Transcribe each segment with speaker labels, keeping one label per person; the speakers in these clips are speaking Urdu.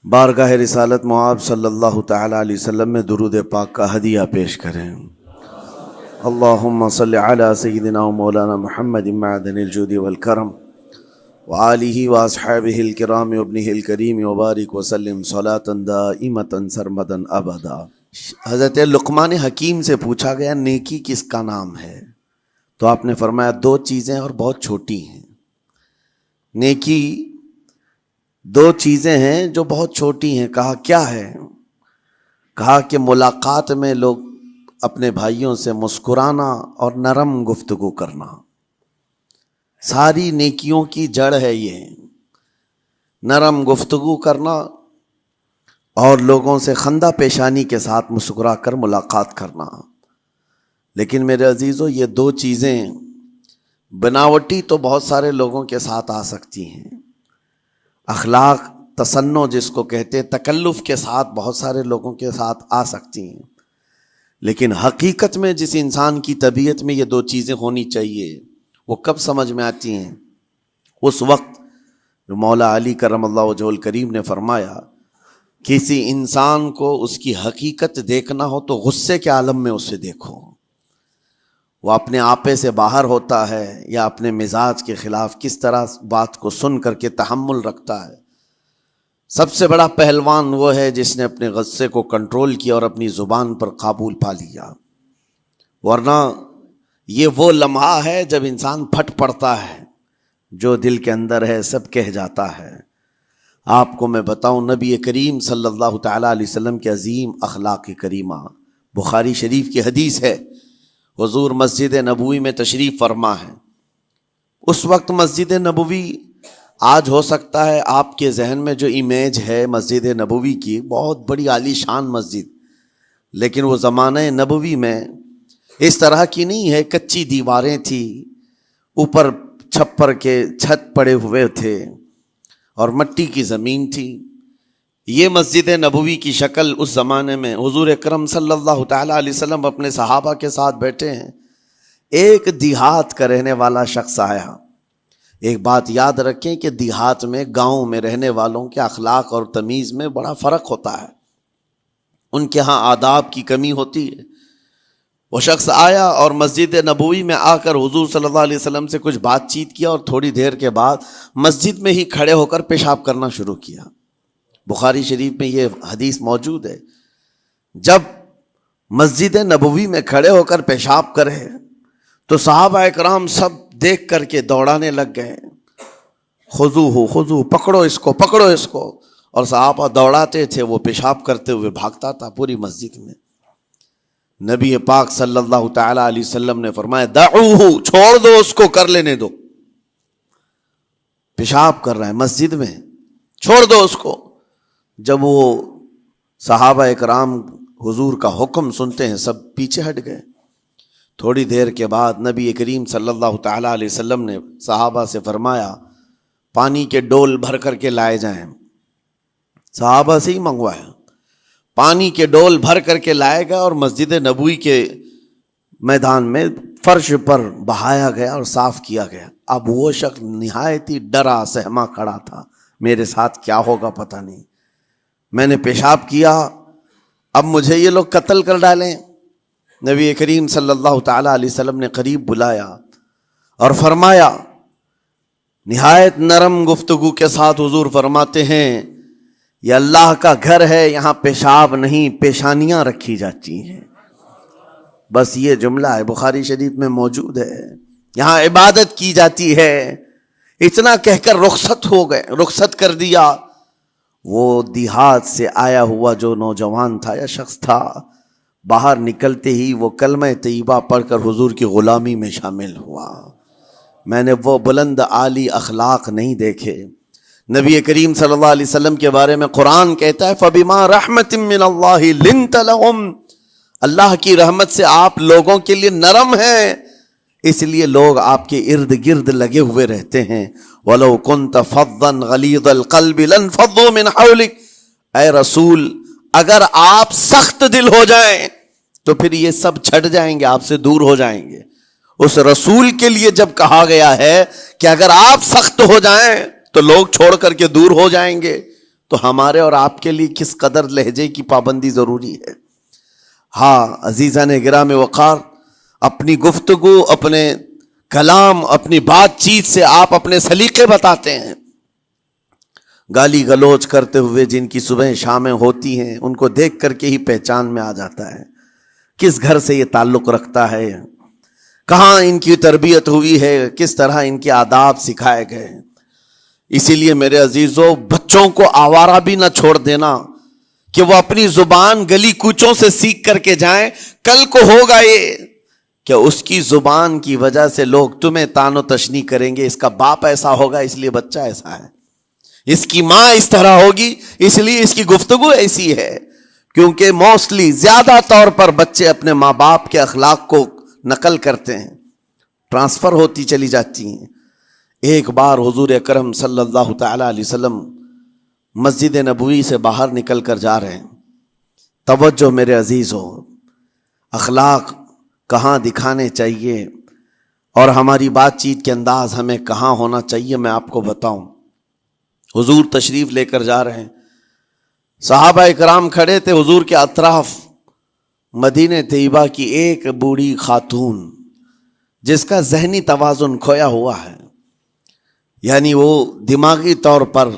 Speaker 1: بارگاہ رسالت معاب صلی اللہ تعالی علیہ وسلم میں درود پاک کا ہدیہ پیش کریں۔ اللہم صلی علی سیدنا و مولانا محمد معدن الجود والکرم وآلہ واصحابہ الکرام وابنہ الکریم وبارک وسلم صلاة دائمة سرمدا ابدا۔ حضرت لقمان حکیم سے پوچھا گیا نیکی کس کا نام ہے؟ تو آپ نے فرمایا دو چیزیں اور بہت چھوٹی ہیں۔ نیکی دو چیزیں ہیں جو بہت چھوٹی ہیں۔ کہا کیا ہے؟ کہا کہ ملاقات میں لوگ اپنے بھائیوں سے مسکرانا اور نرم گفتگو کرنا۔ ساری نیکیوں کی جڑ ہے یہ، نرم گفتگو کرنا اور لوگوں سے خندہ پیشانی کے ساتھ مسکرا کر ملاقات کرنا۔ لیکن میرے عزیزو، یہ دو چیزیں بناوٹی تو بہت سارے لوگوں کے ساتھ آ سکتی ہیں، اخلاق تصنع جس کو کہتے ہیں تکلف کے ساتھ بہت سارے لوگوں کے ساتھ آ سکتی ہیں، لیکن حقیقت میں جس انسان کی طبیعت میں یہ دو چیزیں ہونی چاہیے وہ کب سمجھ میں آتی ہیں؟ اس وقت جو مولا علی کرم اللہ وجہہ الکریم نے فرمایا کسی انسان کو اس کی حقیقت دیکھنا ہو تو غصے کے عالم میں اسے دیکھو، وہ اپنے آپے سے باہر ہوتا ہے یا اپنے مزاج کے خلاف کس طرح بات کو سن کر کے تحمل رکھتا ہے۔ سب سے بڑا پہلوان وہ ہے جس نے اپنے غصے کو کنٹرول کیا اور اپنی زبان پر قابو پا لیا، ورنہ یہ وہ لمحہ ہے جب انسان پھٹ پڑتا ہے، جو دل کے اندر ہے سب کہہ جاتا ہے۔ آپ کو میں بتاؤں، نبی کریم صلی اللہ تعالیٰ علیہ وسلم کے عظیم اخلاق کریمہ، بخاری شریف کی حدیث ہے، حضور مسجد نبوی میں تشریف فرما ہے۔ اس وقت مسجد نبوی، آج ہو سکتا ہے آپ کے ذہن میں جو امیج ہے مسجد نبوی کی، بہت بڑی عالی شان مسجد، لیکن وہ زمانہ نبوی میں اس طرح کی نہیں ہے۔ کچی دیواریں تھی، اوپر چھپر کے چھت پڑے ہوئے تھے اور مٹی کی زمین تھی۔ یہ مسجد نبوی کی شکل اس زمانے میں حضور اکرم صلی اللہ تعالیٰ علیہ وسلم اپنے صحابہ کے ساتھ بیٹھے ہیں۔ ایک دیہات کا رہنے والا شخص آیا۔ ایک بات یاد رکھیں کہ دیہات میں، گاؤں میں رہنے والوں کے اخلاق اور تمیز میں بڑا فرق ہوتا ہے، ان کے ہاں آداب کی کمی ہوتی ہے۔ وہ شخص آیا اور مسجد نبوی میں آ کر حضور صلی اللہ علیہ وسلم سے کچھ بات چیت کیا اور تھوڑی دیر کے بعد مسجد میں ہی کھڑے ہو کر پیشاب کرنا شروع کیا۔ بخاری شریف میں یہ حدیث موجود ہے۔ جب مسجد نبوی میں کھڑے ہو کر پیشاب کرے تو صحابہ اکرام سب دیکھ کر کے دوڑانے لگ گئے، خذوہ خذوہ، پکڑو اس کو، پکڑو اس کو، اور صحابہ دوڑاتے تھے، وہ پیشاب کرتے ہوئے بھاگتا تھا پوری مسجد میں۔ نبی پاک صلی اللہ تعالی علیہ وسلم نے فرمایا دعوہ، چھوڑ دو اس کو، کر لینے دو، پیشاب کر رہا ہے مسجد میں، چھوڑ دو اس کو۔ جب وہ صحابہ اکرام حضور کا حکم سنتے ہیں سب پیچھے ہٹ گئے۔ تھوڑی دیر کے بعد نبی کریم صلی اللہ تعالیٰ علیہ وسلم نے صحابہ سے فرمایا پانی کے ڈول بھر کر کے لائے جائیں۔ صحابہ سے ہی منگوایا، پانی کے ڈول بھر کر کے لائے گئے اور مسجد نبوی کے میدان میں فرش پر بہایا گیا اور صاف کیا گیا۔ اب وہ شخص نہایت ہی ڈرا سہما کھڑا تھا، میرے ساتھ کیا ہوگا پتہ نہیں، میں نے پیشاب کیا، اب مجھے یہ لوگ قتل کر ڈالیں۔ نبی کریم صلی اللہ تعالیٰ علیہ وسلم نے قریب بلایا اور فرمایا، نہایت نرم گفتگو کے ساتھ حضور فرماتے ہیں یہ اللہ کا گھر ہے، یہاں پیشاب نہیں پیشانیاں رکھی جاتی ہیں۔ بس یہ جملہ ہے، بخاری شریف میں موجود ہے، یہاں عبادت کی جاتی ہے۔ اتنا کہہ کر رخصت ہو گئے، رخصت کر دیا۔ وہ دیہات سے آیا ہوا جو نوجوان تھا یا شخص تھا، باہر نکلتے ہی وہ کلمہ طیبہ پڑھ کر حضور کی غلامی میں شامل ہوا۔ میں نے وہ بلند عالی اخلاق نہیں دیکھے۔ نبی کریم صلی اللہ علیہ وسلم کے بارے میں قرآن کہتا ہے فَبِمَا رَحْمَةٍ مِّنَ اللَّهِ لِنْتَ لَهُمْ، اللہ کی رحمت سے آپ لوگوں کے لیے نرم ہیں، اس لیے لوگ آپ کے ارد گرد لگے ہوئے رہتے ہیں۔ وَلَوْ كُنْتَ فَظًّا غَلِيظَ الْقَلْبِ لَانفَضُّوا مِنْ حَوْلِكَ، اے رسول اگر آپ سخت دل ہو جائیں تو پھر یہ سب چھٹ جائیں گے، آپ سے دور ہو جائیں گے۔ اس رسول کے لیے جب کہا گیا ہے کہ اگر آپ سخت ہو جائیں تو لوگ چھوڑ کر کے دور ہو جائیں گے، تو ہمارے اور آپ کے لیے کس قدر لہجے کی پابندی ضروری ہے۔ ہاں عزیزان گرام وقار، اپنی گفتگو، اپنے کلام، اپنی بات چیت سے آپ اپنے سلیقے بتاتے ہیں۔ گالی گلوچ کرتے ہوئے جن کی صبح شامیں ہوتی ہیں، ان کو دیکھ کر کے ہی پہچان میں آ جاتا ہے کس گھر سے یہ تعلق رکھتا ہے، کہاں ان کی تربیت ہوئی ہے، کس طرح ان کے آداب سکھائے گئے۔ اسی لیے میرے عزیزو، بچوں کو آوارہ بھی نہ چھوڑ دینا کہ وہ اپنی زبان گلی کوچوں سے سیکھ کر کے جائیں۔ کل کو ہوگا یہ کہ اس کی زبان کی وجہ سے لوگ تمہیں تان و تشنیع کریں گے، اس کا باپ ایسا ہوگا اس لیے بچہ ایسا ہے، اس کی ماں اس طرح ہوگی اس لیے اس کی گفتگو ایسی ہے۔ کیونکہ موسٹلی زیادہ طور پر بچے اپنے ماں باپ کے اخلاق کو نقل کرتے ہیں، ٹرانسفر ہوتی چلی جاتی ہیں۔ ایک بار حضور اکرم صلی اللہ تعالی علیہ وسلم مسجد نبوی سے باہر نکل کر جا رہے ہیں۔ توجہ میرے عزیزو، اخلاق کہاں دکھانے چاہیے اور ہماری بات چیت کے انداز ہمیں کہاں ہونا چاہیے، میں آپ کو بتاؤں۔ حضور تشریف لے کر جا رہے ہیں، صحابہ اکرام کھڑے تھے حضور کے اطراف۔ مدینہ طیبہ کی ایک بوڑھی خاتون جس کا ذہنی توازن کھویا ہوا ہے، یعنی وہ دماغی طور پر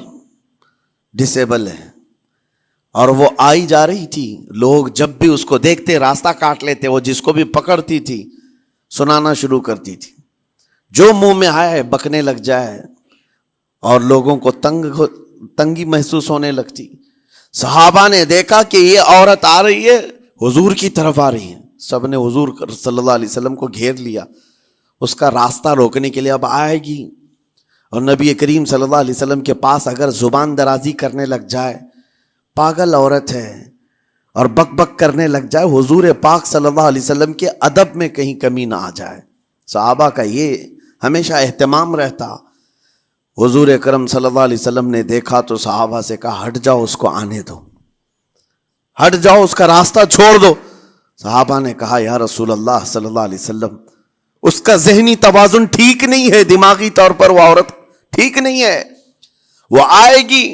Speaker 1: ڈسیبل ہے، اور وہ آئی جا رہی تھی۔ لوگ جب بھی اس کو دیکھتے راستہ کاٹ لیتے، وہ جس کو بھی پکڑتی تھی سنانا شروع کرتی تھی، جو منہ میں آئے بکنے لگ جائے، اور لوگوں کو تنگی محسوس ہونے لگتی۔ صحابہ نے دیکھا کہ یہ عورت آ رہی ہے، حضور کی طرف آ رہی ہے، سب نے حضور صلی اللہ علیہ وسلم کو گھیر لیا اس کا راستہ روکنے کے لیے۔ اب آئے گی اور نبی کریم صلی اللہ علیہ وسلم کے پاس اگر زبان درازی کرنے لگ جائے، پاگل عورت ہے، اور بک بک کرنے لگ جائے، حضور پاک صلی اللہ علیہ وسلم کے ادب میں کہیں کمی نہ آ جائے۔ صحابہ کا یہ ہمیشہ اہتمام رہتا۔ حضور اکرم صلی اللہ علیہ وسلم نے دیکھا تو صحابہ سے کہا، ہٹ جاؤ، اس کو آنے دو، ہٹ جاؤ، اس کا راستہ چھوڑ دو۔ صحابہ نے کہا، یا رسول اللہ صلی اللہ علیہ وسلم، اس کا ذہنی توازن ٹھیک نہیں ہے، دماغی طور پر وہ عورت ٹھیک نہیں ہے، وہ آئے گی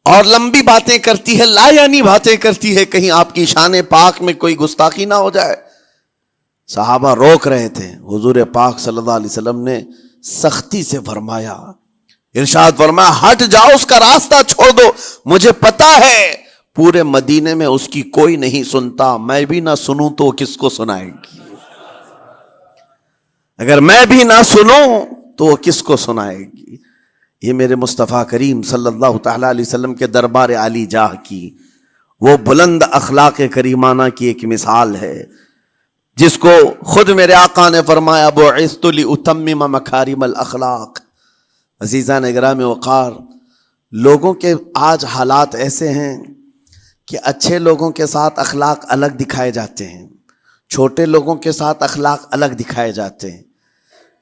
Speaker 1: اور لمبی باتیں کرتی ہے، لا یعنی باتیں کرتی ہے، کہیں آپ کی شان پاک میں کوئی گستاخی نہ ہو جائے۔ صحابہ روک رہے تھے، حضور پاک صلی اللہ علیہ وسلم نے سختی سے فرمایا، ارشاد فرمایا، ہٹ جاؤ، اس کا راستہ چھوڑ دو، مجھے پتا ہے پورے مدینے میں اس کی کوئی نہیں سنتا، میں بھی نہ سنوں تو کس کو سنائے گی، اگر میں بھی نہ سنوں تو وہ کس کو سنائے گی۔ یہ میرے مصطفیٰ کریم صلی اللہ تعالی علیہ وسلم کے دربار عالی جاہ کی وہ بلند اخلاق کریمانہ کی ایک مثال ہے، جس کو خود میرے آقا نے فرمایا، بعثت لأتمم مکارم الاخلاق۔ عزیزان گرامی وقار، لوگوں کے آج حالات ایسے ہیں کہ اچھے لوگوں کے ساتھ اخلاق الگ دکھائے جاتے ہیں، چھوٹے لوگوں کے ساتھ اخلاق الگ دکھائے جاتے ہیں۔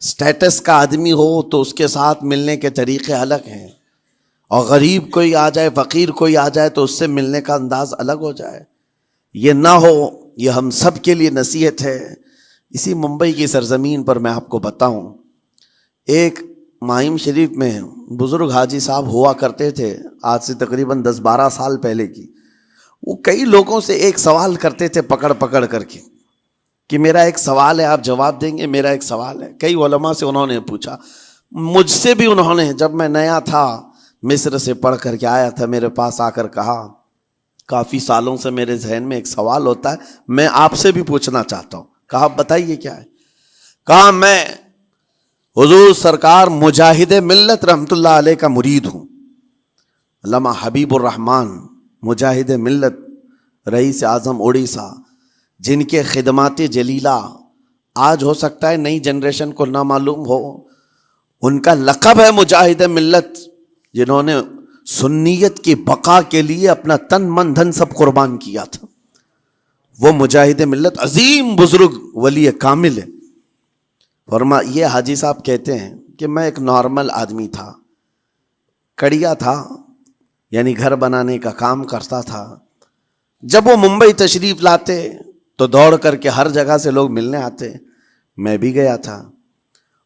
Speaker 1: سٹیٹس کا آدمی ہو تو اس کے ساتھ ملنے کے طریقے الگ ہیں، اور غریب کوئی آ جائے، فقیر کوئی آ جائے تو اس سے ملنے کا انداز الگ ہو جائے۔ یہ نہ ہو، یہ ہم سب کے لیے نصیحت ہے۔ اسی ممبئی کی سرزمین پر میں آپ کو بتاؤں، ایک ماہم شریف میں بزرگ حاجی صاحب ہوا کرتے تھے، آج سے تقریباً 10-12 سال پہلے کی۔ وہ کئی لوگوں سے ایک سوال کرتے تھے پکڑ پکڑ کر کے کہ میرا ایک سوال ہے، آپ جواب دیں گے، میرا ایک سوال ہے۔ کئی علماء سے انہوں نے پوچھا، مجھ سے بھی انہوں نے، جب میں نیا تھا مصر سے پڑھ کر کے آیا تھا، میرے پاس آ کر کہا، کافی سالوں سے میرے ذہن میں ایک سوال ہوتا ہے، میں آپ سے بھی پوچھنا چاہتا ہوں۔ کہا بتائیے کیا ہے؟ کہا میں حضور سرکار مجاہد ملت رحمت اللہ علیہ کا مرید ہوں، علامہ حبیب الرحمن مجاہد ملت، رئیس اعظم اڑیسہ، جن کے خدمات جلیلہ آج ہو سکتا ہے نئی جنریشن کو نہ معلوم ہو، ان کا لقب ہے مجاہد ملت، جنہوں نے سنیت کی بقا کے لیے اپنا تن من دھن سب قربان کیا تھا۔ وہ مجاہد ملت عظیم بزرگ ولی کامل ہے۔ یہ حاجی صاحب کہتے ہیں کہ میں ایک نارمل آدمی تھا، کڑیا تھا، یعنی گھر بنانے کا کام کرتا تھا۔ جب وہ ممبئی تشریف لاتے تو دوڑ کر کے ہر جگہ سے لوگ ملنے آتے، میں بھی گیا تھا،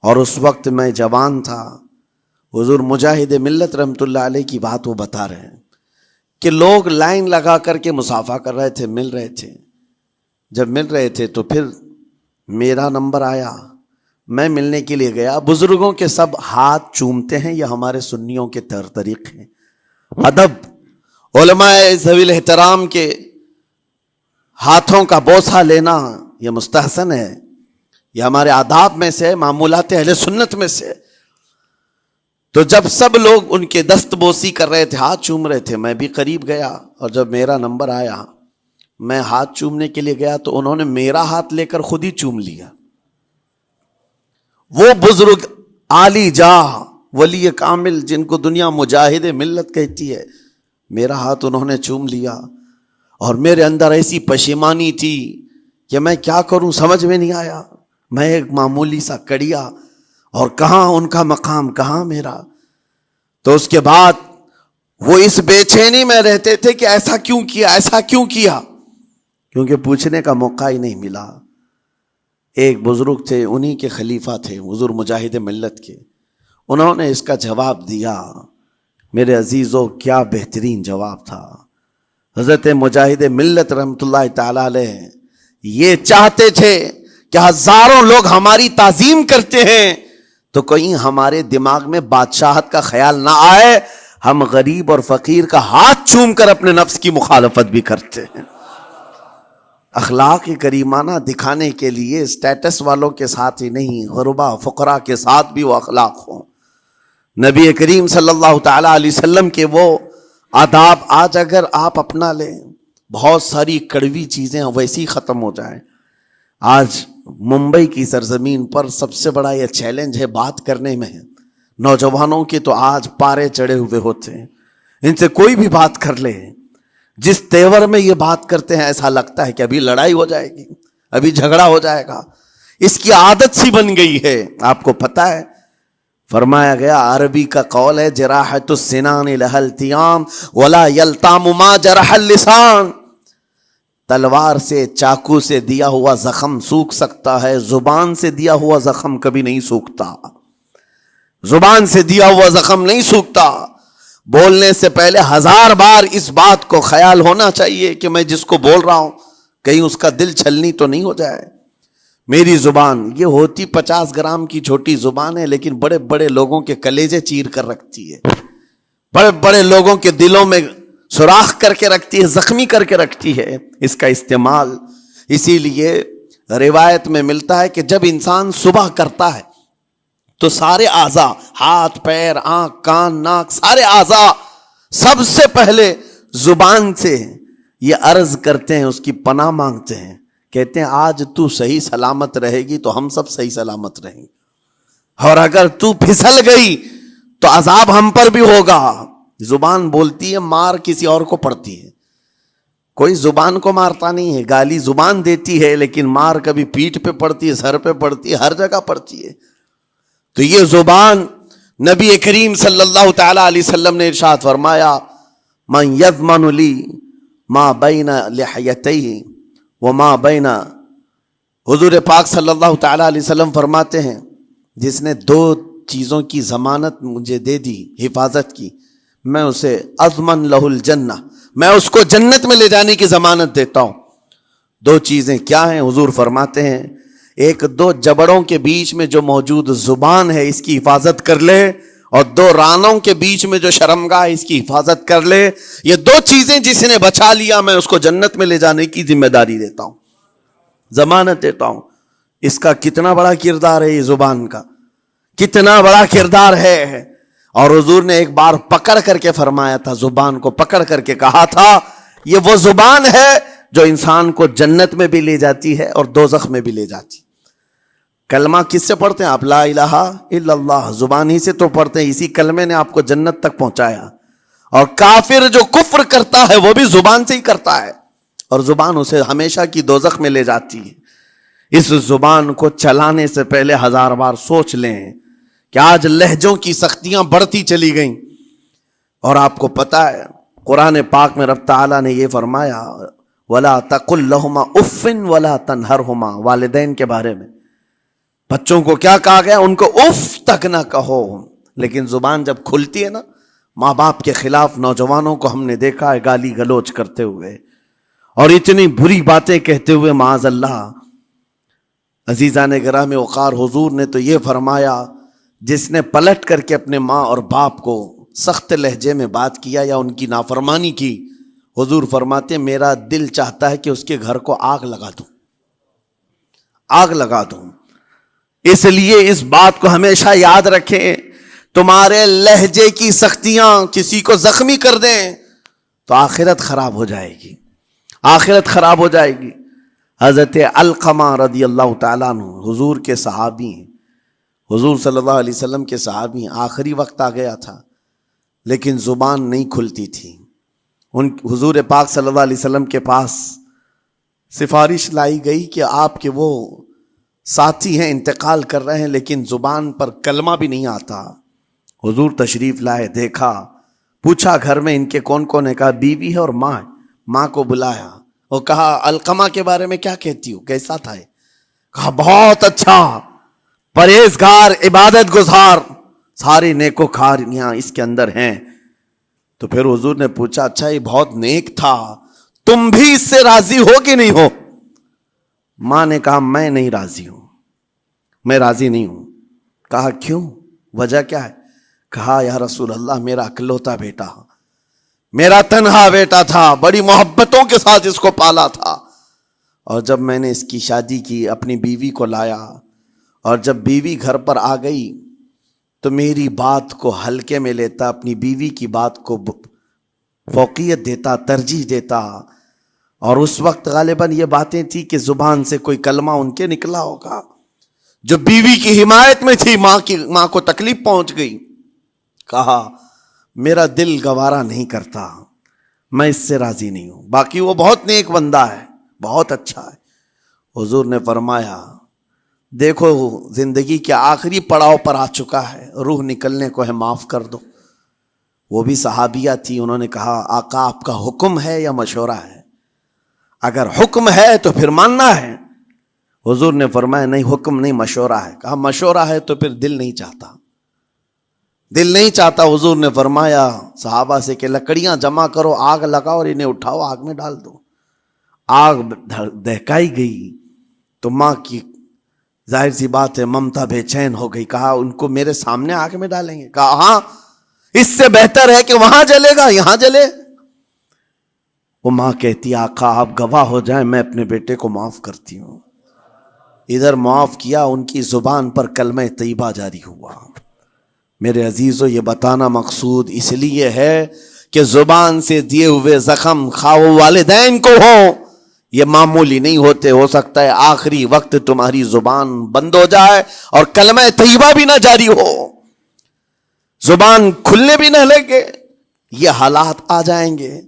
Speaker 1: اور اس وقت میں جوان تھا۔ حضور مجاہد ملت رحمت اللہ علیہ کی بات وہ بتا رہے ہیں کہ لوگ لائن لگا کر کے مصافحہ کر رہے تھے، مل رہے تھے. جب مل رہے تھے تو پھر میرا نمبر آیا، میں ملنے کے لیے گیا. بزرگوں کے سب ہاتھ چومتے ہیں، یہ ہمارے سنیوں کے طریقے ہیں. ادب علماء ذوی الاحترام کے ہاتھوں کا بوسہ لینا یہ مستحسن ہے، یہ ہمارے آداب میں سے، معمولات اہل سنت میں سے. تو جب سب لوگ ان کے دست بوسی کر رہے تھے، ہاتھ چوم رہے تھے، میں بھی قریب گیا اور جب میرا نمبر آیا میں ہاتھ چومنے کے لیے گیا تو انہوں نے میرا ہاتھ لے کر خود ہی چوم لیا. وہ بزرگ عالی جاہ ولی کامل جن کو دنیا مجاہد ملت کہتی ہے، میرا ہاتھ انہوں نے چوم لیا. اور میرے اندر ایسی پشیمانی تھی کہ میں کیا کروں، سمجھ میں نہیں آیا. میں ایک معمولی سا کڑیا اور کہاں ان کا مقام، کہاں میرا. تو اس کے بعد وہ اس بے چینی میں رہتے تھے کہ ایسا کیوں کیا، ایسا کیوں کیا، کیونکہ پوچھنے کا موقع ہی نہیں ملا. ایک بزرگ تھے، انہی کے خلیفہ تھے، حضور مجاہد ملت کے. انہوں نے اس کا جواب دیا. میرے عزیزو کیا بہترین جواب تھا. حضرت مجاہد ملت رحمۃ اللہ تعالی علیہ یہ چاہتے تھے کہ ہزاروں لوگ ہماری تعظیم کرتے ہیں تو کہیں ہمارے دماغ میں بادشاہت کا خیال نہ آئے، ہم غریب اور فقیر کا ہاتھ چوم کر اپنے نفس کی مخالفت بھی کرتے ہیں. اخلاق کریمانہ دکھانے کے لیے اسٹیٹس والوں کے ساتھ ہی نہیں، غربا فقراء کے ساتھ بھی وہ اخلاق ہوں. نبی کریم صلی اللہ تعالی علیہ وسلم کے وہ آداب آج اگر آپ اپنا لیں، بہت ساری کڑوی چیزیں ویسی ختم ہو جائیں. آج ممبئی کی سرزمین پر سب سے بڑا یہ چیلنج ہے بات کرنے میں. نوجوانوں کے تو آج پارے چڑھے ہوئے ہوتے ہیں، ان سے کوئی بھی بات کر لے، جس تیور میں یہ بات کرتے ہیں ایسا لگتا ہے کہ ابھی لڑائی ہو جائے گی، ابھی جھگڑا ہو جائے گا. اس کی عادت سی بن گئی ہے. آپ کو پتہ ہے فرمایا گیا، عربی کا قول ہے جراحت السنان لها التیام ولا یلتام ما جرح اللسان. تلوار سے، چاقو سے دیا ہوا زخم سوکھ سکتا ہے، زبان سے دیا ہوا زخم کبھی نہیں سوکھتا. زبان سے دیا ہوا زخم نہیں سوکھتا. بولنے سے پہلے 1000 بار اس بات کو خیال ہونا چاہیے کہ میں جس کو بول رہا ہوں کہیں اس کا دل چھلنی تو نہیں ہو جائے. میری زبان یہ ہوتی 50 گرام کی چھوٹی زبان ہے، لیکن بڑے بڑے لوگوں کے کلیجے چیر کر رکھتی ہے، بڑے بڑے لوگوں کے دلوں میں سوراخ کر کے رکھتی ہے، زخمی کر کے رکھتی ہے اس کا استعمال. اسی لیے روایت میں ملتا ہے کہ جب انسان صبح کرتا ہے تو سارے اعضاء، ہاتھ پیر آنکھ کان ناک، سارے اعضاء سب سے پہلے زبان سے یہ عرض کرتے ہیں، اس کی پناہ مانگتے ہیں. کہتے ہیں آج تو صحیح سلامت رہے گی تو ہم سب صحیح سلامت رہیں گے، اور اگر تو پھسل گئی تو عذاب ہم پر بھی ہوگا. زبان بولتی ہے، مار کسی اور کو پڑتی ہے. کوئی زبان کو مارتا نہیں ہے، گالی زبان دیتی ہے، لیکن مار کبھی پیٹھ پہ پڑتی ہے، سر پہ پڑتی ہے، ہر جگہ پڑتی ہے. تو یہ زبان نبی کریم صلی اللہ تعالی علیہ وسلم نے ارشاد فرمایا، من یضمن لی ما بین لحیتیہ وما بین. حضور پاک صلی اللہ تعالی علیہ وسلم فرماتے ہیں، جس نے 2 چیزوں کی ضمانت مجھے دے دی، حفاظت کی، میں اسے اضمن لہ الجنہ، میں اس کو جنت میں لے جانے کی ضمانت دیتا ہوں. 2 چیزیں کیا ہیں؟ حضور فرماتے ہیں، ایک 2 جبڑوں کے بیچ میں جو موجود زبان ہے اس کی حفاظت کر لے، اور 2 رانوں کے بیچ میں جو شرمگاہ اس کی حفاظت کر لے. یہ 2 چیزیں جس نے بچا لیا میں اس کو جنت میں لے جانے کی ذمہ داری دیتا ہوں، ضمانت دیتا ہوں. اس کا کتنا بڑا کردار ہے، یہ زبان کا کتنا بڑا کردار ہے. اور حضور نے ایک بار پکڑ کر کے فرمایا تھا، زبان کو پکڑ کر کے کہا تھا، یہ وہ زبان ہے جو انسان کو جنت میں بھی لے جاتی ہے اور دوزخ میں بھی لے جاتی. کلمہ کس سے پڑھتے ہیں آپ؟ لا الہ الا اللہ، زبان ہی سے تو پڑھتے ہیں، اسی کلمے نے آپ کو جنت تک پہنچایا. اور کافر جو کفر کرتا ہے وہ بھی زبان سے ہی کرتا ہے، اور زبان اسے ہمیشہ کی دوزخ میں لے جاتی ہے. اس زبان کو چلانے سے پہلے 1000 بار سوچ لیں کہ آج لہجوں کی سختیاں بڑھتی چلی گئیں. اور آپ کو پتہ ہے قرآن پاک میں رب تعالیٰ نے یہ فرمایا، وَلَا تَقُلْ لَهُمَا اُفٍّ وَلَا تَنْهَرْهُمَا. والدین کے بارے میں بچوں کو کیا کہا گیا؟ ان کو اف تک نہ کہو. لیکن زبان جب کھلتی ہے نا، ماں باپ کے خلاف نوجوانوں کو ہم نے دیکھا ہے گالی گلوچ کرتے ہوئے اور اتنی بری باتیں کہتے ہوئے معاذ اللہ۔ عزیزان گرامی وقار، حضور نے تو یہ فرمایا جس نے پلٹ کر کے اپنے ماں اور باپ کو سخت لہجے میں بات کیا یا ان کی نافرمانی کی، حضور فرماتے میرا دل چاہتا ہے کہ اس کے گھر کو آگ لگا دوں، آگ لگا دوں۔ اس لیے اس بات کو ہمیشہ یاد رکھیں، تمہارے لہجے کی سختیاں کسی کو زخمی کر دیں تو آخرت خراب ہو جائے گی، آخرت خراب ہو جائے گی۔ حضرت علقمہ رضی اللہ تعالیٰ عنہ حضور کے صحابی ہیں، حضور صلی اللہ علیہ وسلم کے صحابی ہیں۔ آخری وقت آ گیا تھا لیکن زبان نہیں کھلتی تھی۔ حضور پاک صلی اللہ علیہ وسلم کے پاس سفارش لائی گئی کہ آپ کے وہ ساتھی ہیں انتقال کر رہے ہیں لیکن زبان پر کلمہ بھی نہیں آتا۔ حضور تشریف لائے، دیکھا، پوچھا گھر میں ان کے کون کون ہے، کہا بیوی ہے اور ماں ہے۔ ماں کو بلایا اور کہا علقمہ کے بارے میں کیا کہتی ہو، کیسا تھا ہے؟ کہا بہت اچھا، پرہیزگار، عبادت گزار، سارے نیکوکاریاں اس کے اندر ہیں۔ تو پھر حضور نے پوچھا اچھا یہ بہت نیک تھا، تم بھی اس سے راضی ہو کہ نہیں ہو؟ ماں نے کہا میں نہیں راضی ہوں، میں راضی نہیں ہوں۔ کہا کیوں، وجہ کیا ہے؟ کہا یا رسول اللہ میرا اکلوتا بیٹا، میرا تنہا بیٹا تھا، بڑی محبتوں کے ساتھ اس کو پالا تھا، اور جب میں نے اس کی شادی کی اپنی بیوی کو لایا اور جب بیوی گھر پر آ گئی تو میری بات کو ہلکے میں لیتا، اپنی بیوی کی بات کو فوقیت دیتا، ترجیح دیتا، اور اس وقت غالباً یہ باتیں تھی کہ زبان سے کوئی کلمہ ان کے نکلا ہوگا جو بیوی کی حمایت میں تھی، ماں کو تکلیف پہنچ گئی۔ کہا میرا دل گوارا نہیں کرتا، میں اس سے راضی نہیں ہوں، باقی وہ بہت نیک بندہ ہے، بہت اچھا ہے۔ حضور نے فرمایا دیکھو زندگی کے آخری پڑاؤ پر آ چکا ہے، روح نکلنے کو ہے، معاف کر دو۔ وہ بھی صحابیہ تھی، انہوں نے کہا آقا آپ کا حکم ہے یا مشورہ ہے؟ اگر حکم ہے تو پھر ماننا ہے۔ حضور نے فرمایا نہیں، حکم نہیں، مشورہ ہے۔ کہا مشورہ ہے تو پھر دل نہیں چاہتا، دل نہیں چاہتا۔ حضور نے فرمایا صحابہ سے کہ لکڑیاں جمع کرو، آگ لگاؤ اور انہیں اٹھاؤ، آگ میں ڈال دو۔ آگ دہکائی گئی تو ماں کی ظاہر سی بات ہے ممتا بے چین ہو گئی۔ کہا ان کو میرے سامنے آگ میں ڈالیں گے؟ کہا ہاں، اس سے بہتر ہے کہ وہاں جلے گا، یہاں جلے۔ وہ ماں کہتی آقا آپ گواہ ہو جائیں، میں اپنے بیٹے کو معاف کرتی ہوں۔ ادھر معاف کیا، ان کی زبان پر کلمہ طیبہ جاری ہوا۔ میرے عزیزو یہ بتانا مقصود اس لیے ہے کہ زبان سے دیے ہوئے زخم خواہ والدین کو ہو، یہ معمولی نہیں ہوتے۔ ہو سکتا ہے آخری وقت تمہاری زبان بند ہو جائے اور کلمہ طیبہ بھی نہ جاری ہو، زبان کھلنے بھی نہ لگے، یہ حالات آ جائیں گے۔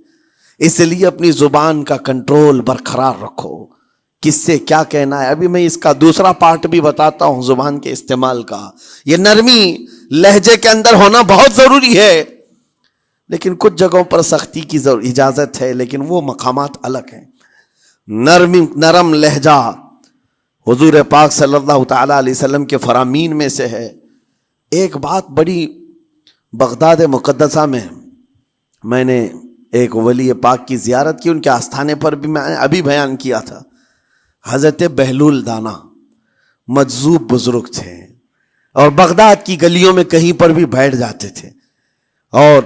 Speaker 1: اس لیے اپنی زبان کا کنٹرول برقرار رکھو، کس سے کیا کہنا ہے۔ ابھی میں اس کا دوسرا پارٹ بھی بتاتا ہوں زبان کے استعمال کا۔ یہ نرمی لہجے کے اندر ہونا بہت ضروری ہے، لیکن کچھ جگہوں پر سختی کی اجازت ہے، لیکن وہ مقامات الگ ہیں۔ نرم لہجہ حضور پاک صلی اللہ تعالی علیہ وسلم کے فرامین میں سے ہے۔ ایک بات بڑی بغداد مقدسہ میں نے ایک ولی پاک کی زیارت کی، ان کے آستانے پر بھی میں نے ابھی بیان کیا تھا۔ حضرت بہلول دانا مجذوب بزرگ تھے اور بغداد کی گلیوں میں کہیں پر بھی بیٹھ جاتے تھے، اور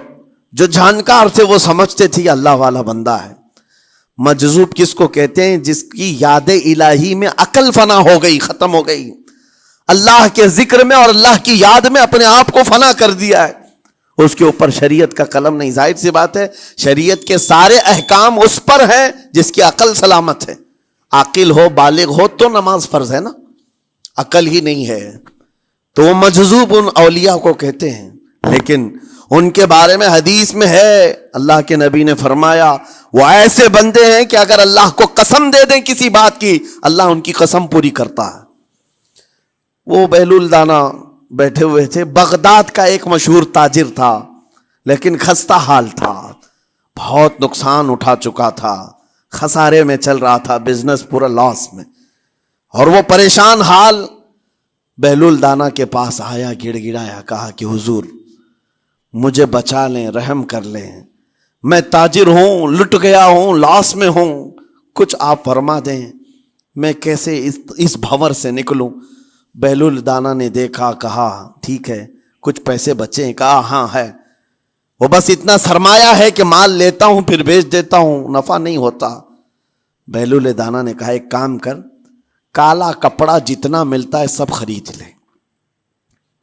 Speaker 1: جو جانکار تھے وہ سمجھتے تھے اللہ والا بندہ ہے۔ مجذوب کس کو کہتے ہیں؟ جس کی یاد الہی میں عقل فنا ہو گئی، ختم ہو گئی، اللہ کے ذکر میں اور اللہ کی یاد میں اپنے آپ کو فنا کر دیا ہے، اس کے اوپر شریعت کا قلم نہیں۔ ظاہر سی بات ہے شریعت کے سارے احکام اس پر ہیں جس کی عقل سلامت ہے۔ عاقل ہو، بالغ ہو تو نماز فرض ہے نا، عقل ہی نہیں ہے تو وہ مجذوب ان اولیاء کو کہتے ہیں۔ لیکن ان کے بارے میں حدیث میں ہے، اللہ کے نبی نے فرمایا وہ ایسے بندے ہیں کہ اگر اللہ کو قسم دے دیں کسی بات کی، اللہ ان کی قسم پوری کرتا ہے۔ وہ بہلول دانا بیٹھے ہوئے تھے، بغداد کا ایک مشہور تاجر تھا، لیکن خستہ حال تھا، بہت نقصان اٹھا چکا تھا، خسارے میں چل رہا تھا، بزنس پورا لاس میں، اور وہ پریشان حال بہلول دانا کے پاس آیا، گڑ گڑایا، کہا کہ حضور مجھے بچا لیں، رحم کر لیں، میں تاجر ہوں، لٹ گیا ہوں، لاس میں ہوں، کچھ آپ فرما دیں، میں کیسے اس بھنور سے نکلوں۔ بہلول دانا نے دیکھا، کہا ٹھیک ہے کچھ پیسے بچے ہیں؟ کہا ہاں ہے، وہ بس اتنا سرمایہ ہے کہ مال لیتا ہوں پھر بیچ دیتا ہوں، نفع نہیں ہوتا۔ بہلول دانا نے کہا ایک کام کر، کالا کپڑا جتنا ملتا ہے سب خرید لے،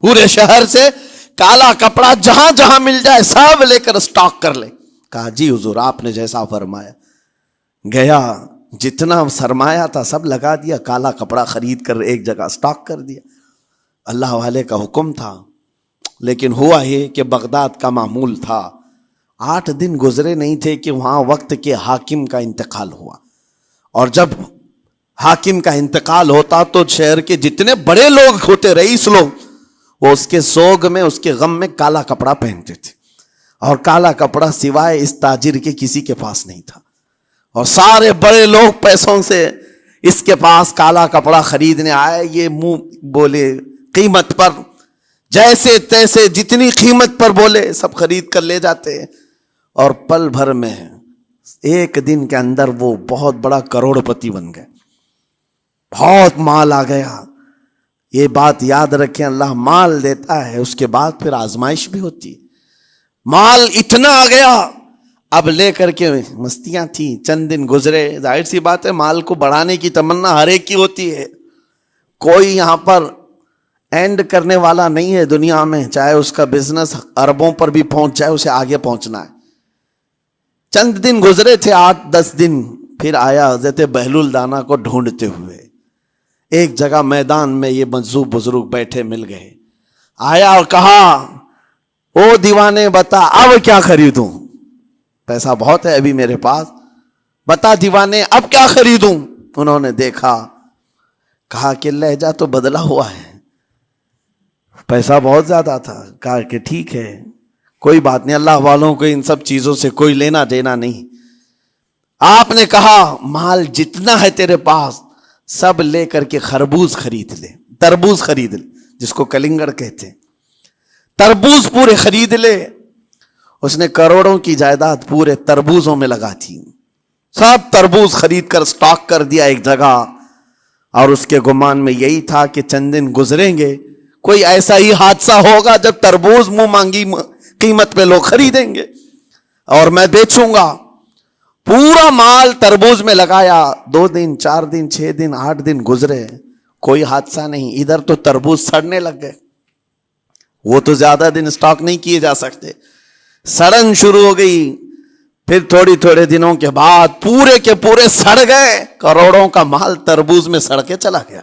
Speaker 1: پورے شہر سے کالا کپڑا جہاں جہاں مل جائے سب لے کر اسٹاک کر لے۔ کہا جی حضور آپ نے جیسا فرمایا۔ گیا، جتنا سرمایہ تھا سب لگا دیا، کالا کپڑا خرید کر ایک جگہ اسٹاک کر دیا۔ اللہ والے کا حکم تھا، لیکن ہوا یہ کہ بغداد کا معمول تھا، 8 دن گزرے نہیں تھے کہ وہاں وقت کے حاکم کا انتقال ہوا، اور جب حاکم کا انتقال ہوتا تو شہر کے جتنے بڑے لوگ ہوتے، رئیس لوگ، وہ اس کے سوگ میں، اس کے غم میں کالا کپڑا پہنتے تھے، اور کالا کپڑا سوائے اس تاجر کے کسی کے پاس نہیں تھا، اور سارے بڑے لوگ پیسوں سے اس کے پاس کالا کپڑا خریدنے آئے۔ یہ منہ بولے قیمت پر، جیسے تیسے جتنی قیمت پر بولے سب خرید کر لے جاتے، اور پل بھر میں ایک دن کے اندر وہ بہت بڑا کروڑ پتی بن گئے، بہت مال آ گیا۔ یہ بات یاد رکھیں، اللہ مال دیتا ہے، اس کے بعد پھر آزمائش بھی ہوتی ہے۔ مال اتنا آ گیا، اب لے کر کے مستیاں تھیں، چند دن گزرے، ظاہر سی بات ہے مال کو بڑھانے کی تمنا ہر ایک کی ہوتی ہے، کوئی یہاں پر اینڈ کرنے والا نہیں ہے دنیا میں، چاہے اس کا بزنس اربوں پر بھی پہنچ جائے، اسے آگے پہنچنا ہے۔ چند دن گزرے تھے، 8-10 دن، پھر آیا حضرت بہلول دانا کو ڈھونڈتے ہوئے، ایک جگہ میدان میں یہ مجذوب بزرگ بیٹھے مل گئے، آیا اور کہا او دیوانے بتا اب کیا خریدوں، پیسہ بہت ہے ابھی میرے پاس، بتا دیوانے اب کیا خریدوں۔ انہوں نے دیکھا، کہا کہ لہجہ تو بدلا ہوا ہے، پیسہ بہت زیادہ تھا۔ کہا کہ ٹھیک ہے کوئی بات نہیں، اللہ والوں کو ان سب چیزوں سے کوئی لینا دینا نہیں۔ آپ نے کہا مال جتنا ہے تیرے پاس سب لے کر کے خربوز خرید لے، تربوز خرید لے، جس کو کلنگڑ کہتے ہیں، تربوز پورے خرید لے۔ اس نے کروڑوں کی جائیداد پورے تربوزوں میں لگا تھی، سب تربوز خرید کر سٹاک کر دیا ایک جگہ، اور اس کے گمان میں یہی تھا کہ چند دن گزریں گے، کوئی ایسا ہی حادثہ ہوگا جب تربوز منہ مانگی قیمت پہ لوگ خریدیں گے اور میں بیچوں گا۔ پورا مال تربوز میں لگایا، 2 دن 4 دن 6 دن 8 دن گزرے، کوئی حادثہ نہیں۔ ادھر تو تربوز سڑنے لگ گئے، وہ تو زیادہ دن سٹاک نہیں کیے جا سکتے، سڑن شروع ہو گئی۔ پھر تھوڑے دنوں کے بعد پورے کے پورے سڑ گئے، کروڑوں کا مال تربوز میں سڑ کے چلا گیا۔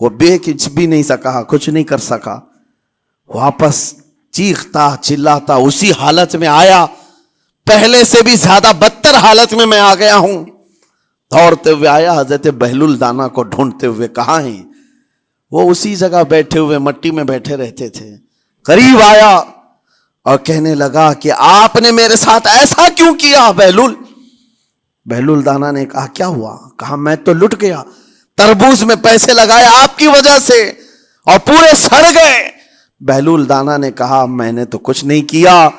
Speaker 1: وہ کچھ بھی نہیں سکا، کچھ نہیں کر سکا، واپس چیختا چلاتا اسی حالت میں آیا، پہلے سے بھی زیادہ بدتر حالت میں آ گیا ہوں۔ دوڑتے ہوئے آیا، حضرت بہلول دانا کو ڈھونڈتے ہوئے، کہاں ہیں؟ وہ اسی جگہ بیٹھے ہوئے مٹی میں بیٹھے رہتے تھے۔ قریب آیا اور کہنے لگا کہ آپ نے میرے ساتھ ایسا کیوں کیا بہلول؟ بہلول دانا نے کہا کیا ہوا؟ کہا میں تو لٹ گیا، تربوز میں پیسے لگائے آپ کی وجہ سے اور پورے سڑ گئے۔ بہلول دانا نے کہا میں نے تو کچھ نہیں کیا،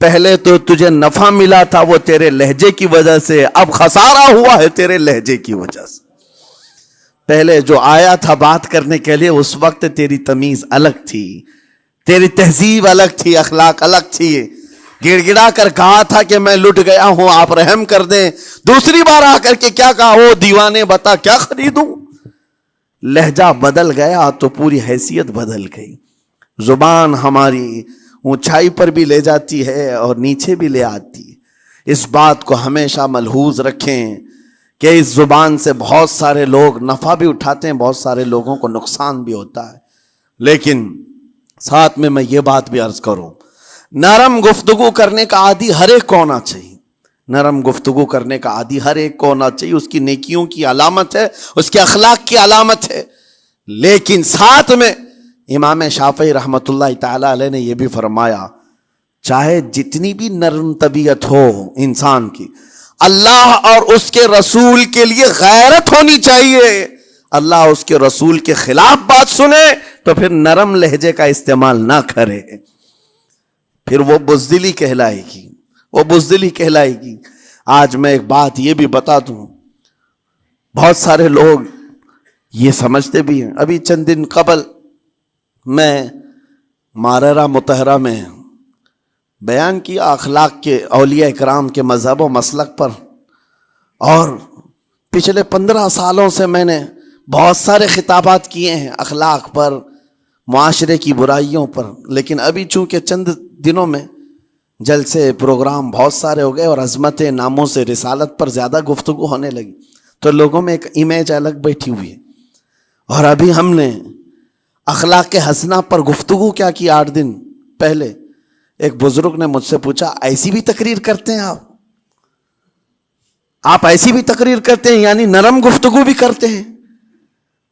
Speaker 1: پہلے تو تجھے نفع ملا تھا وہ تیرے لہجے کی وجہ سے، اب خسارہ ہوا ہے تیرے لہجے کی وجہ سے۔ پہلے جو آیا تھا بات کرنے کے لیے اس وقت تیری تمیز الگ تھی، تیری تہذیب الگ تھی، اخلاق الگ تھی، گڑ گڑا کر کہا تھا کہ میں لٹ گیا ہوں آپ رحم کر دیں۔ دوسری بار آ کر کے کیا کہا؟ او دیوانے بتا کیا خریدوں؟ لہجہ بدل گیا تو پوری حیثیت بدل گئی۔ زبان ہماری اونچائی پر بھی لے جاتی ہے اور نیچے بھی لے آتی ہے۔ اس بات کو ہمیشہ ملحوظ رکھیں کہ اس زبان سے بہت سارے لوگ نفع بھی اٹھاتے ہیں، بہت سارے لوگوں کو نقصان بھی ہوتا ہے۔ لیکن ساتھ میں یہ بات بھی عرض کروں، نرم گفتگو کرنے کا عادی ہر ایک کو ہونا چاہیے، نرم گفتگو کرنے کا عادی ہر ایک کو ہونا چاہیے، اس کی نیکیوں کی علامت ہے، اس کے اخلاق کی علامت ہے۔ لیکن ساتھ میں امام شافعی رحمۃ اللہ تعالی علیہ نے یہ بھی فرمایا، چاہے جتنی بھی نرم طبیعت ہو انسان کی، اللہ اور اس کے رسول کے لیے غیرت ہونی چاہیے۔ اللہ اس کے رسول کے خلاف بات سنے تو پھر نرم لہجے کا استعمال نہ کرے۔ پھر وہ بزدلی کہلائے گی، وہ بزدلی کہلائے گی۔ آج میں ایک بات یہ بھی بتا دوں، بہت سارے لوگ یہ سمجھتے بھی ہیں۔ ابھی چند دن قبل میں ماررہ مطہرہ میں بیان کیا اخلاق کے، اولیاء کرام کے مذہب و مسلک پر، اور پچھلے 15 سالوں سے میں نے بہت سارے خطابات کیے ہیں اخلاق پر، معاشرے کی برائیوں پر، لیکن ابھی چونکہ چند دنوں میں جلسے پروگرام بہت سارے ہو گئے اور عظمت ناموں سے رسالت پر زیادہ گفتگو ہونے لگی، تو لوگوں میں ایک امیج الگ بیٹھی ہوئی ہے۔ اور ابھی ہم نے اخلاق حسنہ پر گفتگو کیا کی 8 دن پہلے، ایک بزرگ نے مجھ سے پوچھا ایسی بھی تقریر کرتے ہیں آپ ایسی بھی تقریر کرتے ہیں، یعنی نرم گفتگو بھی کرتے ہیں؟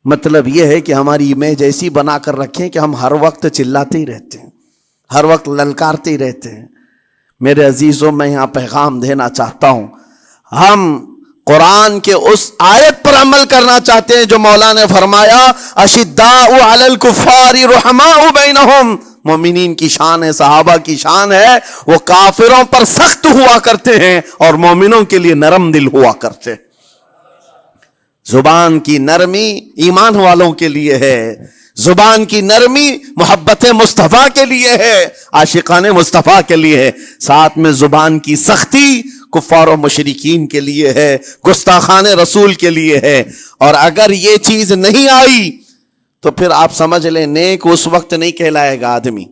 Speaker 1: مطلب یہ ہے کہ ہماری امیج ایسی بنا کر رکھیں کہ ہم ہر وقت چلاتے ہی رہتے ہیں، ہر وقت للکارتے ہی رہتے ہیں۔ میرے عزیزوں، میں یہاں پیغام دینا چاہتا ہوں، ہم قرآن کے اس آیت پر عمل کرنا چاہتے ہیں جو مولا نے فرمایا اشداء علی الکفار رحماء بینہم۔ مومنین کی شان ہے، صحابہ کی شان ہے، وہ کافروں پر سخت ہوا کرتے ہیں اور مومنوں کے لیے نرم دل ہوا کرتے۔ زبان کی نرمی ایمان والوں کے لیے ہے، زبان کی نرمی محبت مصطفیٰ کے لیے ہے، عاشقان مصطفیٰ کے لیے ہے، ساتھ میں زبان کی سختی کفار و مشرکین کے لیے ہے، گستاخان رسول کے لیے ہے۔ اور اگر یہ چیز نہیں آئی تو پھر آپ سمجھ لیں نیک اس وقت نہیں کہلائے گا آدمی۔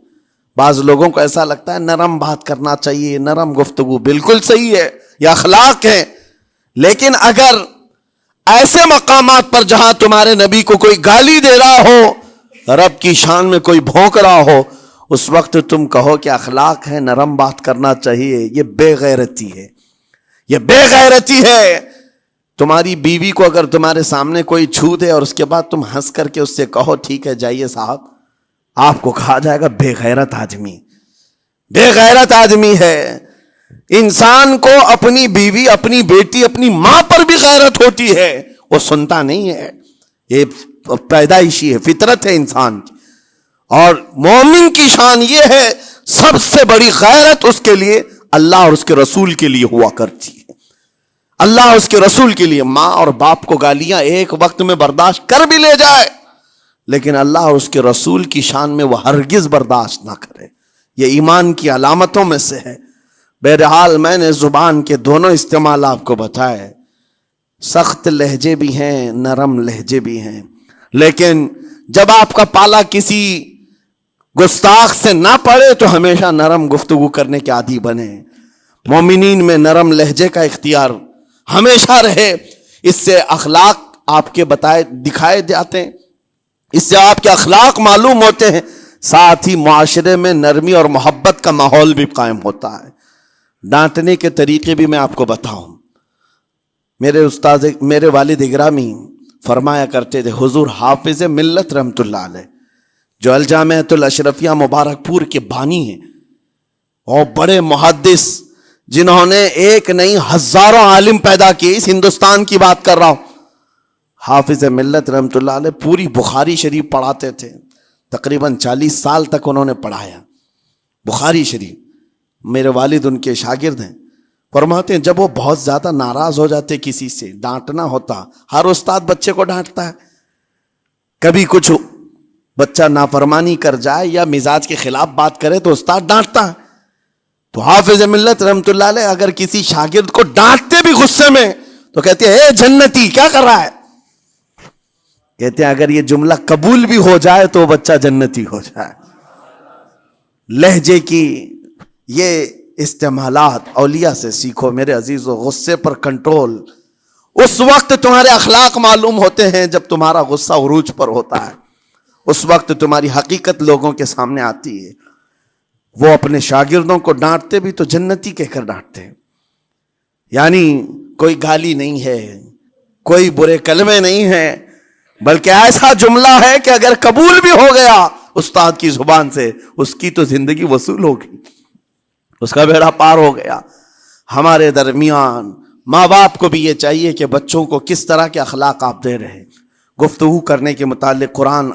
Speaker 1: بعض لوگوں کو ایسا لگتا ہے نرم بات کرنا چاہیے، نرم گفتگو، بالکل صحیح ہے، یہ اخلاق ہے، لیکن اگر ایسے مقامات پر جہاں تمہارے نبی کو کوئی گالی دے رہا ہو، رب کی شان میں کوئی بھونک رہا ہو، اس وقت تم کہو کہ اخلاق ہے، نرم بات کرنا چاہیے، یہ بے غیرتی ہے، یہ بے غیرتی ہے۔ تمہاری بیوی کو اگر تمہارے سامنے کوئی چھو دے اور اس کے بعد تم ہنس کر کے اس سے کہو ٹھیک ہے جائیے صاحب، آپ کو کہا جائے گا بے غیرت آدمی، بے غیرت آدمی ہے۔ انسان کو اپنی بیوی، اپنی بیٹی، اپنی ماں پر بھی غیرت ہوتی ہے، وہ سنتا نہیں ہے، یہ پیدائشی ہے، فطرت ہے انسان کی۔ اور مومن کی شان یہ ہے سب سے بڑی غیرت اس کے لیے اللہ اور اس کے رسول کے لیے ہوا کرتی ہے۔ اللہ اور اس کے رسول کے لیے ماں اور باپ کو گالیاں ایک وقت میں برداشت کر بھی لے جائے، لیکن اللہ اور اس کے رسول کی شان میں وہ ہرگز برداشت نہ کرے، یہ ایمان کی علامتوں میں سے ہے۔ بہرحال میں نے زبان کے دونوں استعمال آپ کو بتائے، سخت لہجے بھی ہیں، نرم لہجے بھی ہیں، لیکن جب آپ کا پالا کسی گستاخ سے نہ پڑے تو ہمیشہ نرم گفتگو کرنے کے عادی بنے۔ مومنین میں نرم لہجے کا اختیار ہمیشہ رہے، اس سے اخلاق آپ کے بتائے دکھائے جاتے ہیں، اس سے آپ کے اخلاق معلوم ہوتے ہیں، ساتھ ہی معاشرے میں نرمی اور محبت کا ماحول بھی قائم ہوتا ہے۔ ڈانٹنے کے طریقے بھی میں آپ کو بتاؤں، میرے والد اگرامی فرمایا کرتے تھے، حضور حافظ ملت رحمت اللہ علیہ جو الجامعۃ الاشرفیہ مبارک پور کے بانی ہیں اور بڑے محدث جنہوں نے ایک نہیں ہزاروں عالم پیدا کیے، اس ہندوستان کی بات کر رہا ہوں، حافظ ملت رحمت اللہ علیہ پوری بخاری شریف پڑھاتے تھے، تقریباً 40 سال تک انہوں نے پڑھایا بخاری شریف۔ میرے والد ان کے شاگرد ہیں، فرماتے ہیں جب وہ بہت زیادہ ناراض ہو جاتے کسی سے، ڈانٹنا ہوتا، ہر استاد بچے کو ڈانٹتا ہے، کبھی کچھ بچہ نافرمانی کر جائے یا مزاج کے خلاف بات کرے تو استاد ڈانٹتا ہے، تو حافظ ملت رحمت اللہ علیہ اگر کسی شاگرد کو ڈانٹتے بھی غصے میں تو کہتے ہیں اے جنتی کیا کر رہا ہے، کہتے ہیں اگر یہ جملہ قبول بھی ہو جائے تو بچہ جنتی ہو جائے۔ لہجے کی یہ استعمالات اولیاء سے سیکھو میرے عزیزو، غصے پر کنٹرول اس وقت تمہارے اخلاق معلوم ہوتے ہیں جب تمہارا غصہ عروج پر ہوتا ہے، اس وقت تمہاری حقیقت لوگوں کے سامنے آتی ہے۔ وہ اپنے شاگردوں کو ڈانٹتے بھی تو جنتی کہہ کر ڈانٹتے ہیں، یعنی کوئی گالی نہیں ہے، کوئی برے کلمے نہیں ہیں، بلکہ ایسا جملہ ہے کہ اگر قبول بھی ہو گیا استاد کی زبان سے، اس کی تو زندگی وصول ہوگی، اس کا بیڑا پار ہو گیا۔ ہمارے درمیان ماں باپ کو بھی یہ چاہیے کہ بچوں کو کس طرح کے اخلاق آپ دے رہے ہیں۔ گفتگو کرنے کے متعلق قرآن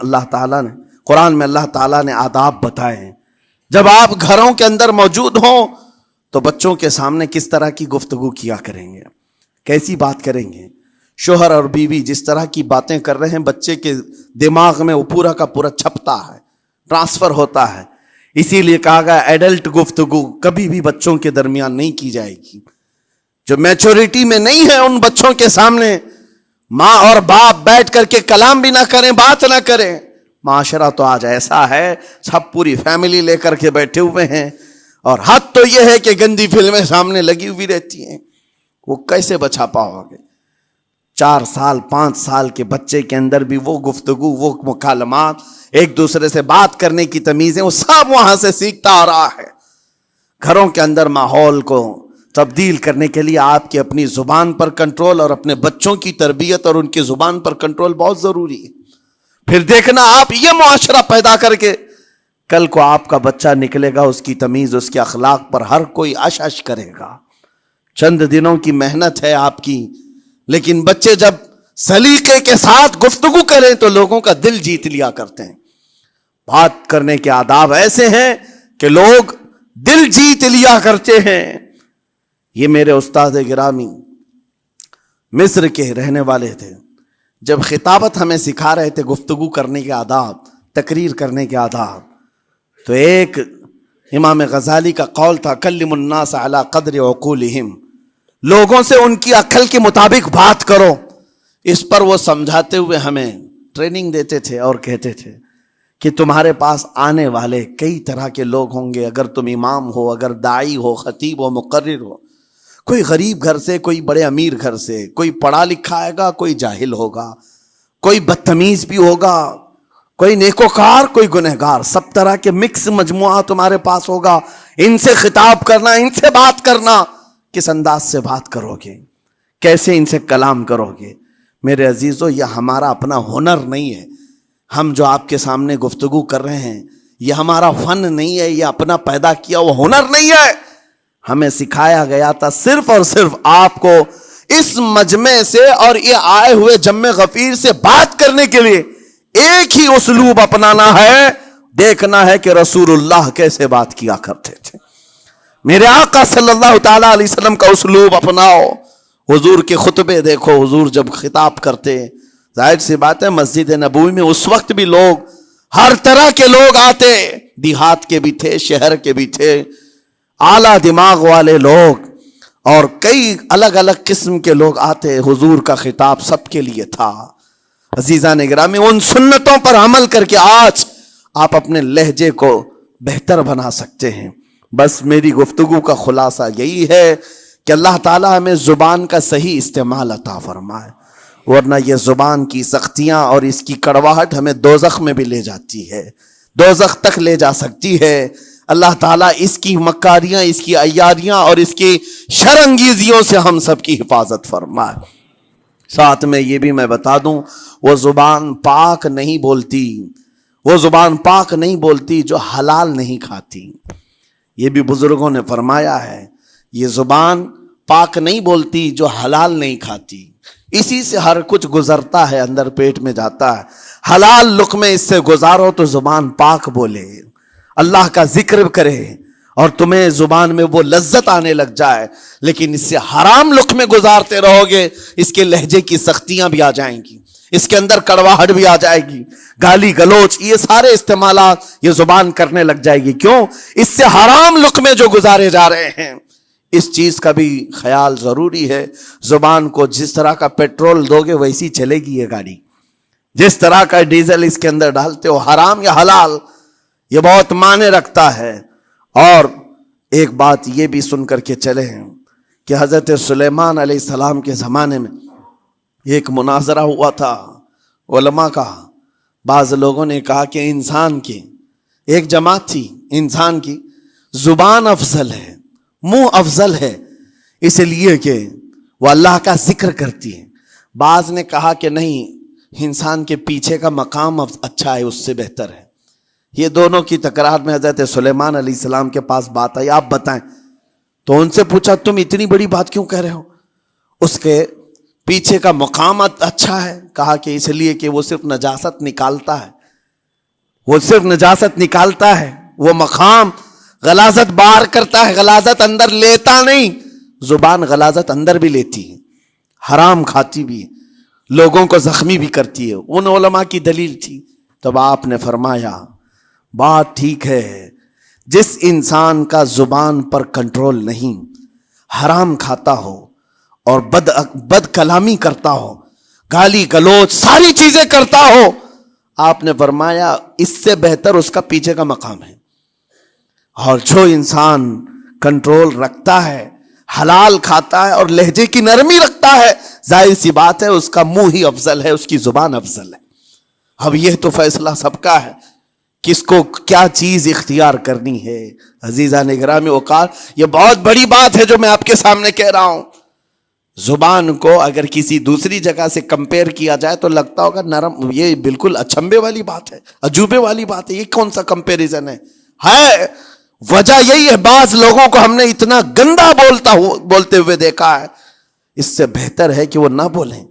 Speaker 1: میں اللہ تعالیٰ نے آداب بتائے ہیں، جب آپ گھروں کے اندر موجود ہوں تو بچوں کے سامنے کس طرح کی گفتگو کیا کریں گے، کیسی بات کریں گے؟ شوہر اور بیوی جس طرح کی باتیں کر رہے ہیں بچے کے دماغ میں وہ پورا کا پورا چھپتا ہے، ٹرانسفر ہوتا ہے. اسی لیے کہا گیا ایڈلٹ گفتگو کبھی بھی بچوں کے درمیان نہیں کی جائے گی. جو میچورٹی میں نہیں ہے ان بچوں کے سامنے ماں اور باپ بیٹھ کر کے کلام بھی نہ کریں، بات نہ کریں. معاشرہ تو آج ایسا ہے، سب پوری فیملی لے کر کے بیٹھے ہوئے ہیں، اور حد تو یہ ہے کہ گندی فلمیں سامنے لگی ہوئی رہتی ہیں. وہ کیسے بچا پاؤ گے؟ 4 سال 5 سال کے بچے کے اندر بھی وہ گفتگو، وہ مکالمات، ایک دوسرے سے بات کرنے کی تمیزیں، وہ سب وہاں سے سیکھتا آ رہا ہے. گھروں کے اندر ماحول کو تبدیل کرنے کے لیے آپ کی اپنی زبان پر کنٹرول اور اپنے بچوں کی تربیت اور ان کی زبان پر کنٹرول بہت ضروری ہے. پھر دیکھنا آپ یہ معاشرہ پیدا کر کے کل کو آپ کا بچہ نکلے گا، اس کی تمیز، اس کے اخلاق پر ہر کوئی اش اش کرے گا. چند دنوں کی محنت ہے آپ کی، لیکن بچے جب سلیقے کے ساتھ گفتگو کریں تو لوگوں کا دل جیت لیا کرتے ہیں. بات کرنے کے آداب ایسے ہیں کہ لوگ دل جیت لیا کرتے ہیں. یہ میرے استاد گرامی مصر کے رہنے والے تھے. جب خطابت ہمیں سکھا رہے تھے گفتگو کرنے کے آداب، تقریر کرنے کے آداب، تو ایک امام غزالی کا قول تھا کلم الناس علی قدر عقولہم، لوگوں سے ان کی عقل کے مطابق بات کرو. اس پر وہ سمجھاتے ہوئے ہمیں ٹریننگ دیتے تھے اور کہتے تھے کہ تمہارے پاس آنے والے کئی طرح کے لوگ ہوں گے. اگر تم امام ہو، اگر داعی ہو، خطیب ہو، مقرر ہو، کوئی غریب گھر سے، کوئی بڑے امیر گھر سے، کوئی پڑھا لکھا آئے گا، کوئی جاہل ہوگا، کوئی بدتمیز بھی ہوگا، کوئی نیکوکار، کوئی گنہگار، سب طرح کے مکس مجموعہ تمہارے پاس ہوگا. ان سے خطاب کرنا، ان سے بات کرنا، کس انداز سے بات کرو گے، کیسے ان سے کلام کرو گے. میرے عزیزو، یہ ہمارا اپنا ہنر نہیں ہے. ہم جو آپ کے سامنے گفتگو کر رہے ہیں یہ ہمارا فن نہیں ہے، یہ اپنا پیدا کیا وہ ہنر نہیں ہے. ہمیں سکھایا گیا تھا صرف اور صرف آپ کو اس مجمع سے اور یہ آئے ہوئے جمع غفیر سے بات کرنے کے لیے ایک ہی اسلوب اپنانا ہے. دیکھنا ہے کہ رسول اللہ کیسے بات کیا کرتے تھے. میرے آقا صلی اللہ تعالی علیہ وسلم کا اسلوب اپناؤ. حضور کے خطبے دیکھو، حضور جب خطاب کرتے، ظاہر سی بات ہے مسجد نبوی میں اس وقت بھی لوگ، ہر طرح کے لوگ آتے، دیہات کے بھی تھے، شہر کے بھی تھے، اعلیٰ دماغ والے لوگ اور کئی الگ الگ قسم کے لوگ آتے. حضور کا خطاب سب کے لیے تھا. عزیزان گرامی، ان سنتوں پر عمل کر کے آج آپ اپنے لہجے کو بہتر بنا سکتے ہیں. بس میری گفتگو کا خلاصہ یہی ہے کہ اللہ تعالیٰ ہمیں زبان کا صحیح استعمال عطا فرمائے، ورنہ یہ زبان کی سختیاں اور اس کی کڑواہٹ ہمیں دوزخ میں بھی لے جاتی ہے، دوزخ تک لے جا سکتی ہے. اللہ تعالیٰ اس کی مکاریاں، اس کی عیاریاں اور اس کی شرانگیزیوں سے ہم سب کی حفاظت فرمائے. ساتھ میں یہ بھی میں بتا دوں، وہ زبان پاک نہیں بولتی، وہ زبان پاک نہیں بولتی جو حلال نہیں کھاتی. یہ بھی بزرگوں نے فرمایا ہے، یہ زبان پاک نہیں بولتی جو حلال نہیں کھاتی. اسی سے ہر کچھ گزرتا ہے، اندر پیٹ میں جاتا ہے. حلال لقمے اس سے گزارو تو زبان پاک بولے، اللہ کا ذکر کرے اور تمہیں زبان میں وہ لذت آنے لگ جائے. لیکن اس سے حرام لقمے گزارتے رہو گے، اس کے لہجے کی سختیاں بھی آ جائیں گی، اس کے اندر کڑواہٹ بھی آ جائے گی، گالی گلوچ، یہ سارے استعمالات یہ زبان کرنے لگ جائے گی. کیوں؟ اس سے حرام لقمے جو گزارے جا رہے ہیں. اس چیز کا بھی خیال ضروری ہے. زبان کو جس طرح کا پیٹرول دو گے ویسی چلے گی یہ گاڑی. جس طرح کا ڈیزل اس کے اندر ڈالتے ہو، حرام یا حلال، یہ بہت معنی رکھتا ہے. اور ایک بات یہ بھی سن کر کے چلے ہیں کہ حضرت سلیمان علیہ السلام کے زمانے میں ایک مناظرہ ہوا تھا علماء کا. بعض لوگوں نے کہا کہ انسان کی ایک جماعت تھی، انسان کی زبان افضل ہے، منہ افضل ہے، اس لیے کہ وہ اللہ کا ذکر کرتی ہے. بعض نے کہا کہ نہیں، انسان کے پیچھے کا مقام اچھا ہے، اس سے بہتر ہے. یہ دونوں کی تکرار میں حضرت سلیمان علیہ السلام کے پاس بات آئی، آپ بتائیں. تو ان سے پوچھا تم اتنی بڑی بات کیوں کہہ رہے ہو؟ اس کے پیچھے کا مقام اچھا ہے. کہا کہ اس لیے کہ وہ صرف نجاست نکالتا ہے، وہ صرف نجاست نکالتا ہے. وہ مقام غلاظت باہر کرتا ہے، غلاظت اندر لیتا نہیں. زبان غلاظت اندر بھی لیتی ہے، حرام کھاتی بھی ہے، لوگوں کو زخمی بھی کرتی ہے. ان علماء کی دلیل تھی. تب آپ نے فرمایا بات ٹھیک ہے، جس انسان کا زبان پر کنٹرول نہیں، حرام کھاتا ہو اور بد کلامی کرتا ہو، گالی گلوچ ساری چیزیں کرتا ہو، آپ نے فرمایا اس سے بہتر اس کا پیچھے کا مقام ہے. اور جو انسان کنٹرول رکھتا ہے، حلال کھاتا ہے اور لہجے کی نرمی رکھتا ہے، ظاہر سی بات ہے اس کا منہ ہی افضل ہے، اس کی زبان افضل ہے. اب یہ تو فیصلہ سب کا ہے، کس کو کیا چیز اختیار کرنی ہے. عزیزان گرامی اوقات، یہ بہت بڑی بات ہے جو میں آپ کے سامنے کہہ رہا ہوں. زبان کو اگر کسی دوسری جگہ سے کمپیئر کیا جائے تو لگتا ہوگا نرم، یہ بالکل اچنبے والی بات ہے، عجوبے والی بات ہے، یہ کون سا کمپیریزن ہے. وجہ یہی ہے بعض لوگوں کو ہم نے اتنا گندا بولتے ہوئے دیکھا ہے. اس سے بہتر ہے کہ وہ نہ بولیں.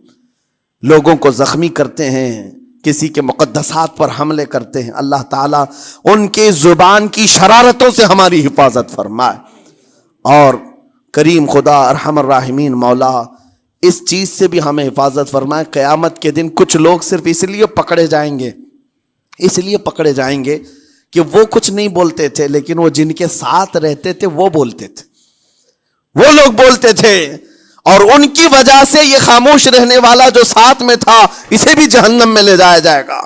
Speaker 1: لوگوں کو زخمی کرتے ہیں، کسی کے مقدسات پر حملے کرتے ہیں. اللہ تعالیٰ ان کے زبان کی شرارتوں سے ہماری حفاظت فرمائے. اور کریم خدا ارحم الراحمین مولا اس چیز سے بھی ہمیں حفاظت فرمائے. قیامت کے دن کچھ لوگ صرف اس لیے پکڑے جائیں گے کہ وہ کچھ نہیں بولتے تھے، لیکن وہ جن کے ساتھ رہتے تھے وہ بولتے تھے، وہ لوگ بولتے تھے، اور ان کی وجہ سے یہ خاموش رہنے والا جو ساتھ میں تھا اسے بھی جہنم میں لے جایا جائے گا.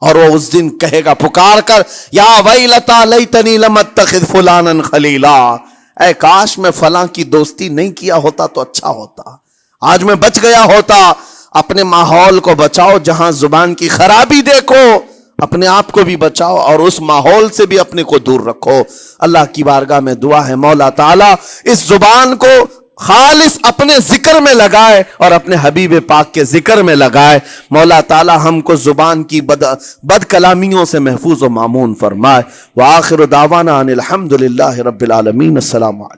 Speaker 1: اور وہ اس دن کہے گا پکار کر، یا ویلتا لیتنی لم اتخذ فلانا خلیلا، اے کاش میں فلاں کی دوستی نہیں کیا ہوتا تو اچھا ہوتا، آج میں بچ گیا ہوتا. اپنے ماحول کو بچاؤ، جہاں زبان کی خرابی دیکھو اپنے آپ کو بھی بچاؤ اور اس ماحول سے بھی اپنے کو دور رکھو. اللہ کی بارگاہ میں دعا ہے مولا تعالیٰ اس زبان کو خالص اپنے ذکر میں لگائے اور اپنے حبیب پاک کے ذکر میں لگائے. مولا تعالیٰ ہم کو زبان کی بد کلامیوں سے محفوظ و مامون فرمائے. وآخر دعوانا ان الحمد للہ رب العالمین. السلام علیکم.